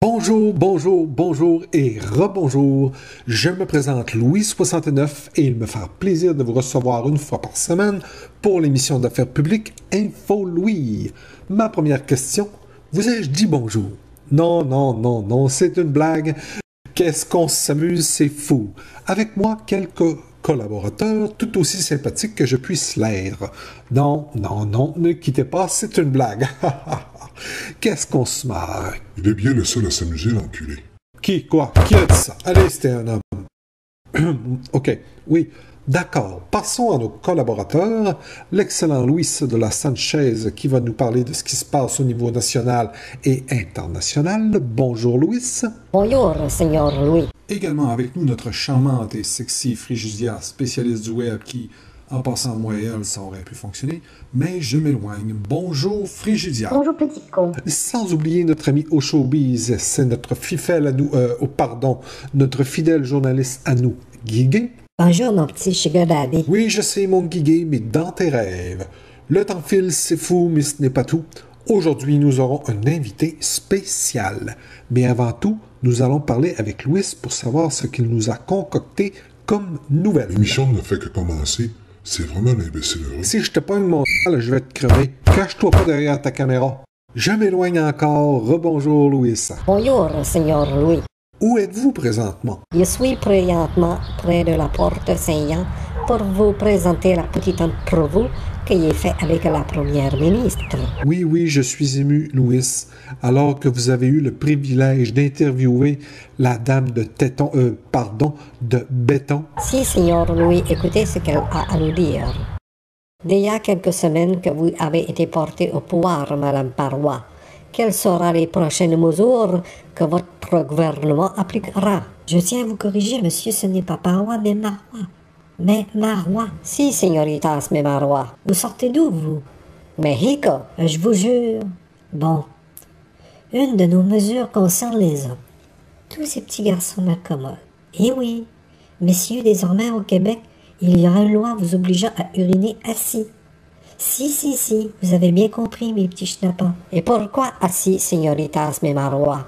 Bonjour, bonjour, bonjour et rebonjour. Je me présente Louis69 et il me fait plaisir de vous recevoir une fois par semaine pour l'émission d'affaires publiques Info Louis. Ma première question, vous ai-je dit bonjour? Non, non, non, non, c'est une blague. Qu'est-ce qu'on s'amuse, c'est fou. Avec moi, quelques collaborateurs tout aussi sympathiques que je puisse l'être. Non, non, non, ne quittez pas, c'est une blague. Qu'est-ce qu'on se marre? Il est bien le seul à s'amuser, l'enculé. Qui, quoi? Qui a dit ça? Allez, c'était un homme. OK, oui, d'accord. Passons à nos collaborateurs. L'excellent Luis de la Sanchez qui va nous parler de ce qui se passe au niveau national et international. Bonjour, Luis. Bonjour, Seigneur Louis. Également avec nous, notre charmante et sexy Frigidia, spécialiste du web qui, en passant moi et elle, ça aurait pu fonctionner, mais je m'éloigne. Bonjour Frigidia. Bonjour, petit con. Sans oublier notre ami au showbiz, c'est notre fifelle à nous, notre fidèle journaliste à nous, Guiguet. Bonjour, mon petit sugar daddy. Oui, je sais, mon Guiguet, mais dans tes rêves. Le temps file, c'est fou, mais ce n'est pas tout. Aujourd'hui, nous aurons un invité spécial. Mais avant tout, nous allons parler avec Louis pour savoir ce qu'il nous a concocté comme nouvelle. L'émission ne fait que commencer. C'est vraiment l'imbécile heureux. Si je te pogne mon je vais te crever. Cache-toi pas derrière ta caméra. Je m'éloigne encore. Rebonjour, Louis. Bonjour, Seigneur Louis. Où êtes-vous présentement? Je suis présentement près de la porte Saint-Jean pour vous présenter la petite entrevue que j'ai faite avec la première ministre. Oui, oui, je suis ému, Louis, alors que vous avez eu le privilège d'interviewer la dame de de béton. Si, Seigneur Louis, écoutez ce qu'elle a à nous dire. Il y a quelques semaines que vous avez été porté au pouvoir, Madame Parois. Quelles seront les prochaines mesures que votre gouvernement appliquera? Je tiens à vous corriger, monsieur, ce n'est pas Parois, mais Marois. Mais Marois? Si, señoritas, mais Marois. Vous sortez d'où, vous? Mexico, je vous jure. Bon. Une de nos mesures concerne les hommes. Tous ces petits garçons m'accommodent. Eh oui, messieurs, désormais au Québec, il y aura une loi vous obligeant à uriner assis. Si, vous avez bien compris, mes petits schnappants. Et pourquoi assis, señoritas, mais Marois?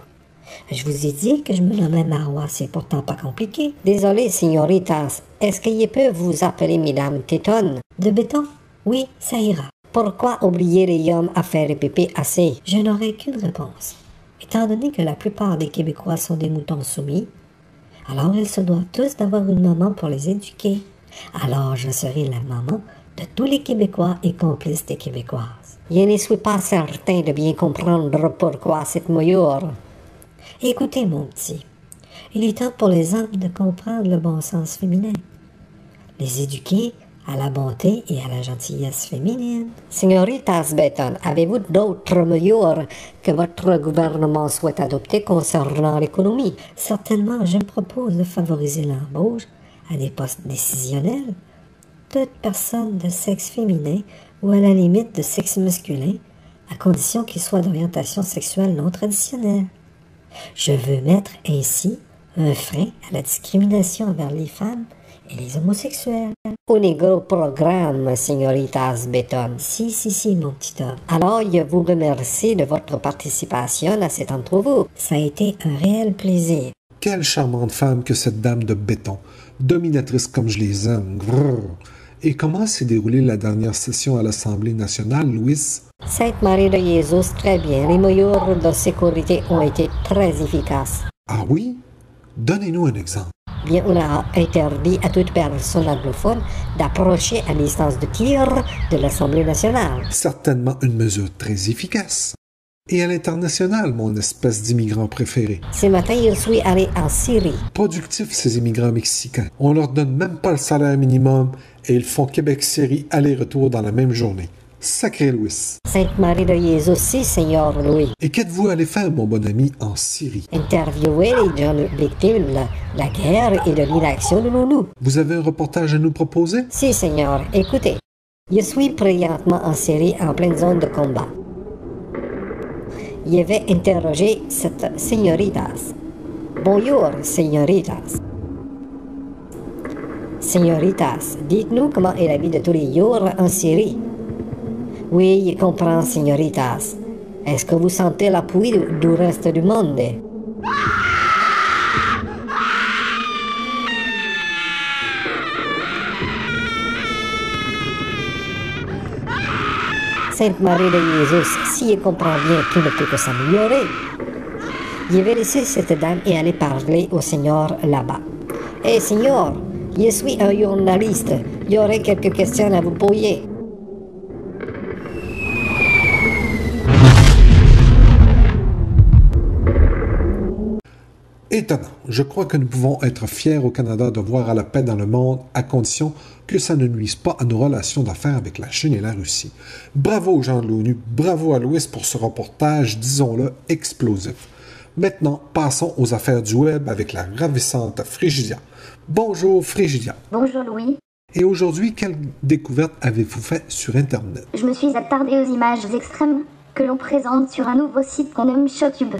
Je vous ai dit que je me nommais Marois, c'est pourtant pas compliqué. Désolé, señoritas, est-ce qu'il peut vous appeler Madame Tétonne? De béton? Oui, ça ira. Pourquoi oublier les hommes à faire pipi assez? Je n'aurai qu'une réponse. Étant donné que la plupart des Québécois sont des moutons soumis, alors ils se doivent tous d'avoir une maman pour les éduquer. Alors je serai la maman de tous les Québécois et complice des Québécoises. Je ne suis pas certain de bien comprendre pourquoi cette mouillure. Écoutez, mon petit, il est temps pour les hommes de comprendre le bon sens féminin. Les éduquer à la bonté et à la gentillesse féminine. Señoritas Béton, avez-vous d'autres mesures que votre gouvernement souhaite adopter concernant l'économie? Certainement, je me propose de favoriser l'embauche à des postes décisionnels. Toute personne de sexe féminin ou à la limite de sexe masculin, à condition qu'il soit d'orientation sexuelle non traditionnelle. Je veux mettre ainsi un frein à la discrimination envers les femmes et les homosexuels. Un gros programme, señoritas Béton. Si, mon petit homme. Alors, je vous remercie de votre participation à cette entrevue. Ça a été un réel plaisir. Quelle charmante femme que cette dame de béton, dominatrice comme je les aime. Grrr. Et comment s'est déroulée la dernière session à l'Assemblée nationale, Louis? Sainte-Marie de Jésus, très bien. Les mesures de sécurité ont été très efficaces. Ah oui? Donnez-nous un exemple. Bien, on a interdit à toute personne anglophone d'approcher à distance de tir de l'Assemblée nationale. Certainement une mesure très efficace. Et à l'international, mon espèce d'immigrant préféré. Ce matin, je suis allé en Syrie. Productifs, ces immigrants mexicains. On leur donne même pas le salaire minimum et ils font Québec-Syrie aller-retour dans la même journée. Sacré Louis. Sainte-Marie de Jésus, si, Seigneur Louis. Et qu'êtes-vous allé faire, mon bon ami, en Syrie? Interviewer les jeunes victimes de la guerre et de l'inaction de l'ONU. Vous avez un reportage à nous proposer? Si, Seigneur. Écoutez, je suis présentement en Syrie en pleine zone de combat. Je vais interroger cette señoritas. Bonjour, señoritas. Señoritas, dites-nous comment est la vie de tous les jours en Syrie. Oui, je comprends, señoritas. Est-ce que vous sentez l'appui du reste du monde? Sainte Marie de Jésus, si je comprends bien, tout ne peut que s'améliorer. Je vais laisser cette dame et aller parler au Seigneur là-bas. Eh, Seigneur, je suis un journaliste. J'aurais quelques questions à vous poser. Étonnant. Je crois que nous pouvons être fiers au Canada de voir à la paix dans le monde, à condition que ça ne nuise pas à nos relations d'affaires avec la Chine et la Russie. Bravo aux gens de l'ONU, bravo à Louis pour ce reportage, disons-le, explosif. Maintenant, passons aux affaires du web avec la ravissante Frigidia. Bonjour Frigidia. Bonjour Louis. Et aujourd'hui, quelle découverte avez-vous fait sur Internet? Je me suis attardée aux images extrêmes que l'on présente sur un nouveau site qu'on nomme ShowTube.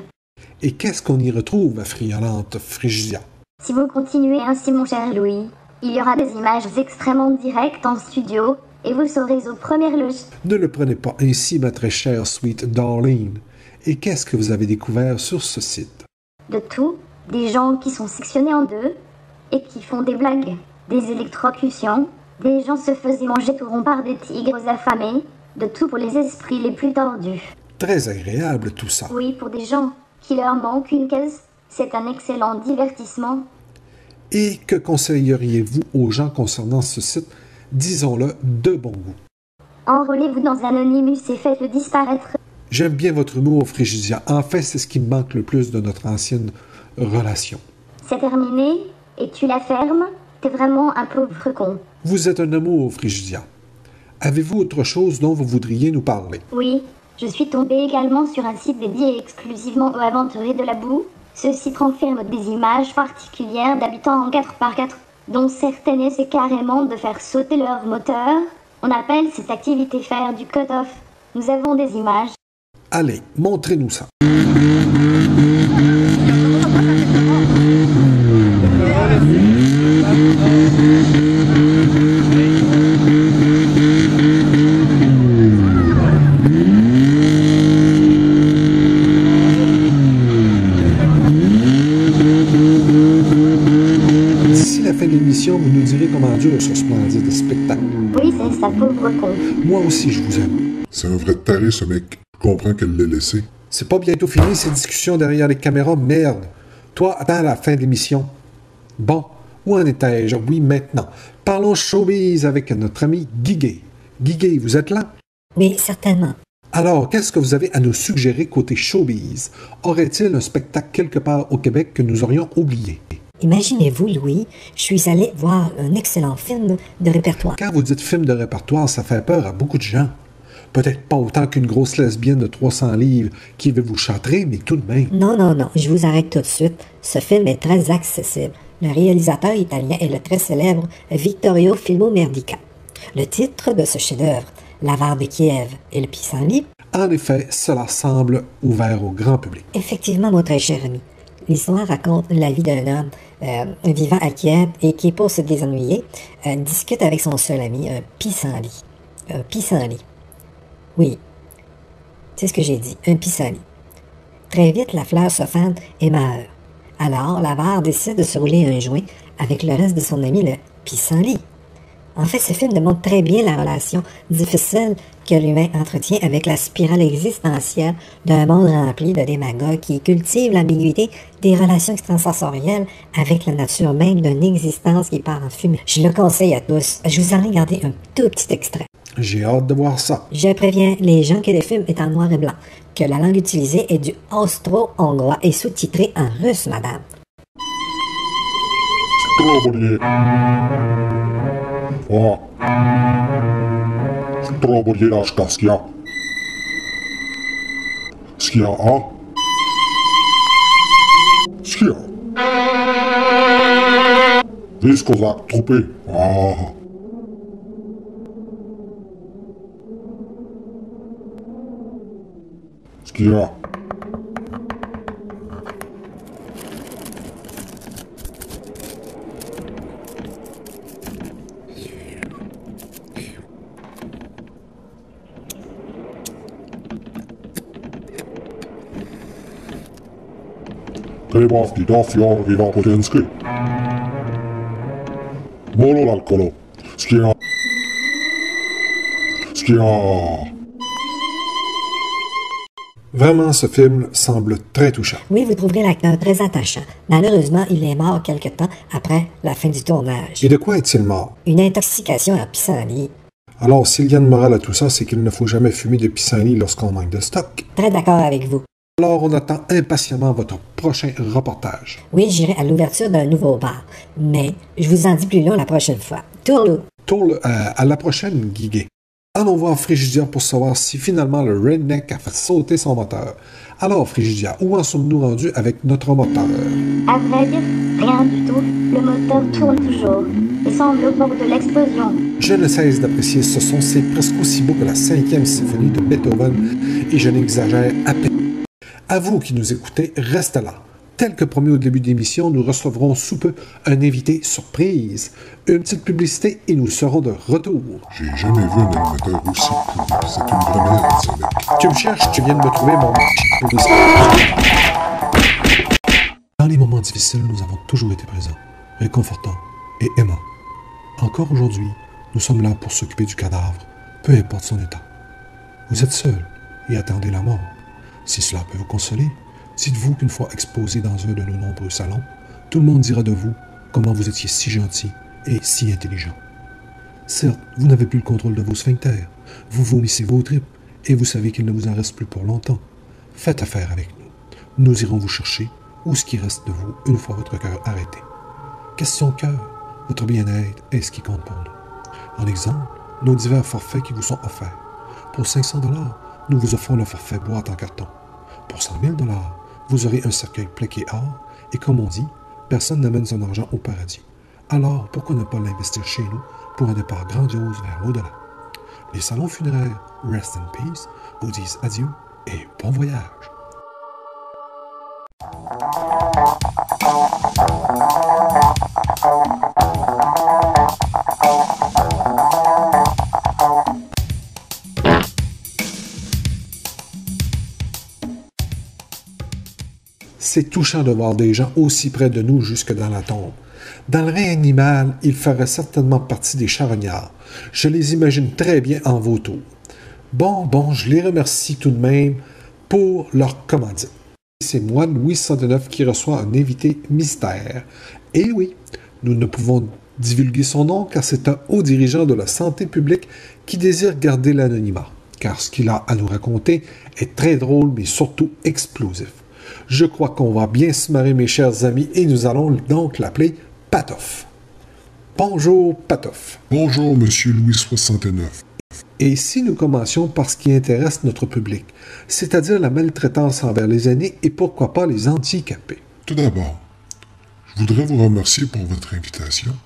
Et qu'est-ce qu'on y retrouve, friolante Frigidia? Si vous continuez ainsi mon cher Louis, il y aura des images extrêmement directes en studio et vous serez aux premières loges. Ne le prenez pas ainsi, ma très chère Sweet Darlene. Et qu'est-ce que vous avez découvert sur ce site? De tout, des gens qui sont sectionnés en deux et qui font des blagues, des électrocutions, des gens se faisaient manger tout rond par des tigres affamés, de tout pour les esprits les plus tordus. Très agréable tout ça. Oui, pour des gens qui leur manque une caisse, c'est un excellent divertissement. Et que conseilleriez-vous aux gens concernant ce site, disons-le, de bon goût? Enrôlez-vous dans Anonymous et faites-le disparaître. J'aime bien votre humour, Frigidia. En fait, c'est ce qui me manque le plus de notre ancienne relation. C'est terminé, et tu la fermes, t'es vraiment un pauvre con. Vous êtes un amour, Frigidia. Avez-vous autre chose dont vous voudriez nous parler? Oui, je suis tombée également sur un site dédié exclusivement aux aventuriers de la boue. Ce site renferme des images particulières d'habitants en 4x4, dont certaines essaient carrément de faire sauter leur moteur. On appelle cette activité faire du cut-off. Nous avons des images. Allez, montrez-nous ça. D'ici la fin de l'émission, vous nous direz comment dure ce splendide spectacle. Oui, c'est ça, pauvre con. Moi aussi, je vous aime. C'est un vrai taré, ce mec. Je comprends qu'elle l'ait laissé. C'est pas bientôt fini ces discussions derrière les caméras, merde. Toi, attends la fin de l'émission. Bon, où en étais-je? Oui, maintenant. Parlons showbiz avec notre ami Guiguet. Guiguet, vous êtes là? Oui, certainement. Alors, qu'est-ce que vous avez à nous suggérer côté showbiz? Aurait-il un spectacle quelque part au Québec que nous aurions oublié? Imaginez-vous, Louis, je suis allé voir un excellent film de répertoire. Quand vous dites film de répertoire, ça fait peur à beaucoup de gens. Peut-être pas autant qu'une grosse lesbienne de 300 livres qui veut vous châtrer, mais tout de même. Non, je vous arrête tout de suite. Ce film est très accessible. Le réalisateur italien est le très célèbre Vittorio Filmo-Merdica. Le titre de ce chef-d'œuvre, L'avare de Kiev et le pissenlit. En effet, cela semble ouvert au grand public. Effectivement, mon très cher ami. L'histoire raconte la vie d'un homme vivant à Kiev et qui, pour se désennuyer, discute avec son seul ami, un pissenlit. Un pissenlit. Oui, c'est ce que j'ai dit, un pissenlit. Très vite, la fleur se fane et meurt. Alors, l'avare décide de se rouler un joint avec le reste de son ami, le pissenlit. En fait, ce film démontre très bien la relation difficile que l'humain entretient avec la spirale existentielle d'un monde rempli de démagogues qui cultivent l'ambiguïté des relations extrasensorielles avec la nature même d'une existence qui part en fumée. Je le conseille à tous. Je vous en ai gardé un tout petit extrait. J'ai hâte de voir ça. Je préviens les gens que le film est en noir et blanc, que la langue utilisée est du austro-hongrois et sous-titré en russe, madame. O, Strobodělaška skia. Skia a? Skia. Víš, kozák, trupy. Skia. Krebav di daffior viva potenski. Molo l'alcolo. Schia. Vraiment, ce film semble très touchant. Oui, vous trouverez l'acteur très attachant. Malheureusement, il est mort quelque temps après la fin du tournage. Et de quoi est-il mort? Une intoxication à pissenlit. Alors, s'il y a une morale à tout ça, c'est qu'il ne faut jamais fumer de pissenlit lorsqu'on manque de stock. Très d'accord avec vous. Alors, on attend impatiemment votre prochain reportage. Oui, j'irai à l'ouverture d'un nouveau bar. Mais je vous en dis plus long la prochaine fois. Tourlou. Tourle, à la prochaine, Guiguet. Allons voir Frigidia pour savoir si finalement le Redneck a fait sauter son moteur. Alors, Frigidia, où en sommes-nous rendus avec notre moteur? À vrai dire, rien du tout. Le moteur tourne toujours. Il semble au bord de l'explosion. Je ne cesse d'apprécier ce son, c'est presque aussi beau que la 5e symphonie de Beethoven, et je n'exagère à peine. À vous qui nous écoutez, restez là. Tel que promis au début de l'émission, nous recevrons sous peu un invité surprise. Une petite publicité et nous serons de retour. J'ai jamais vu un animateur aussi pourri. C'est une vraie merde, ce mec. Tu me cherches, tu viens de me trouver mon Dans les moments difficiles, nous avons toujours été présents, réconfortants et aimants. Encore aujourd'hui, nous sommes là pour s'occuper du cadavre, peu importe son état. Vous êtes seul et attendez la mort. Si cela peut vous consoler, dites-vous qu'une fois exposé dans un de nos nombreux salons, tout le monde dira de vous comment vous étiez si gentil et si intelligent. Certes, vous n'avez plus le contrôle de vos sphincters, vous vomissez vos tripes et vous savez qu'il ne vous en reste plus pour longtemps. Faites affaire avec nous. Nous irons vous chercher ou ce qui reste de vous une fois votre cœur arrêté. Question cœur, votre bien-être est ce qui compte pour nous. En exemple, nos divers forfaits qui vous sont offerts. Pour 500 $, nous vous offrons le forfait boîte en carton. Pour 100 000 $, vous aurez un cercueil plaqué or, et comme on dit, personne n'amène son argent au paradis. Alors, pourquoi ne pas l'investir chez nous pour un départ grandiose vers l'au-delà? Les salons funéraires Rest in Peace vous disent adieu et bon voyage. C'est touchant de voir des gens aussi près de nous jusque dans la tombe. Dans le règne animal, ils feraient certainement partie des charognards. Je les imagine très bien en vautours. Bon, je les remercie tout de même pour leur commandite. C'est moi, Louis 69, qui reçoit un invité mystère. Et oui, nous ne pouvons divulguer son nom car c'est un haut dirigeant de la santé publique qui désire garder l'anonymat. Car ce qu'il a à nous raconter est très drôle mais surtout explosif. Je crois qu'on va bien se marrer, mes chers amis, et nous allons donc l'appeler Patof. Bonjour, Patof. Bonjour, monsieur Louis 69. Et si nous commencions par ce qui intéresse notre public, c'est-à-dire la maltraitance envers les aînés et pourquoi pas les handicapés? Tout d'abord, je voudrais vous remercier pour votre invitation.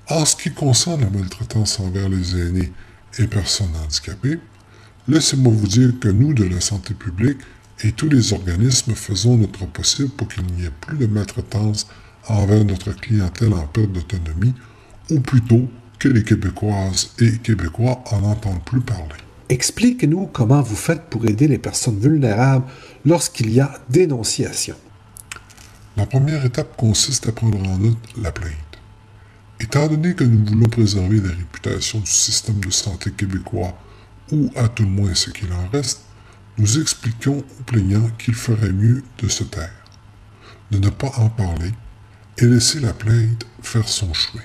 En ce qui concerne la maltraitance envers les aînés et personnes handicapées, laissez-moi vous dire que nous, de la santé publique, et tous les organismes faisons notre possible pour qu'il n'y ait plus de maltraitance envers notre clientèle en perte d'autonomie, ou plutôt que les Québécoises et Québécois en entendent plus parler. Expliquez-nous comment vous faites pour aider les personnes vulnérables lorsqu'il y a dénonciation. La première étape consiste à prendre en note la plainte. Étant donné que nous voulons préserver la réputation du système de santé québécois, ou à tout le moins ce qu'il en reste, nous expliquons aux plaignants qu'il ferait mieux de se taire, de ne pas en parler et laisser la plainte faire son chemin.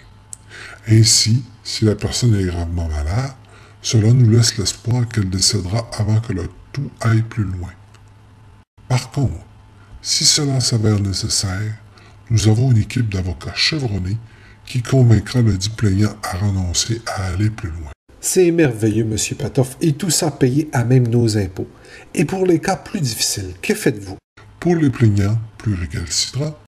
Ainsi, si la personne est gravement malade, cela nous laisse l'espoir qu'elle décédera avant que le tout aille plus loin. Par contre, si cela s'avère nécessaire, nous avons une équipe d'avocats chevronnés qui convaincra le dit plaignant à renoncer à aller plus loin. C'est merveilleux, M. Patof, et tout ça payé à même nos impôts. Et pour les cas plus difficiles, que faites-vous? Pour les plaignants plus récalcitrants,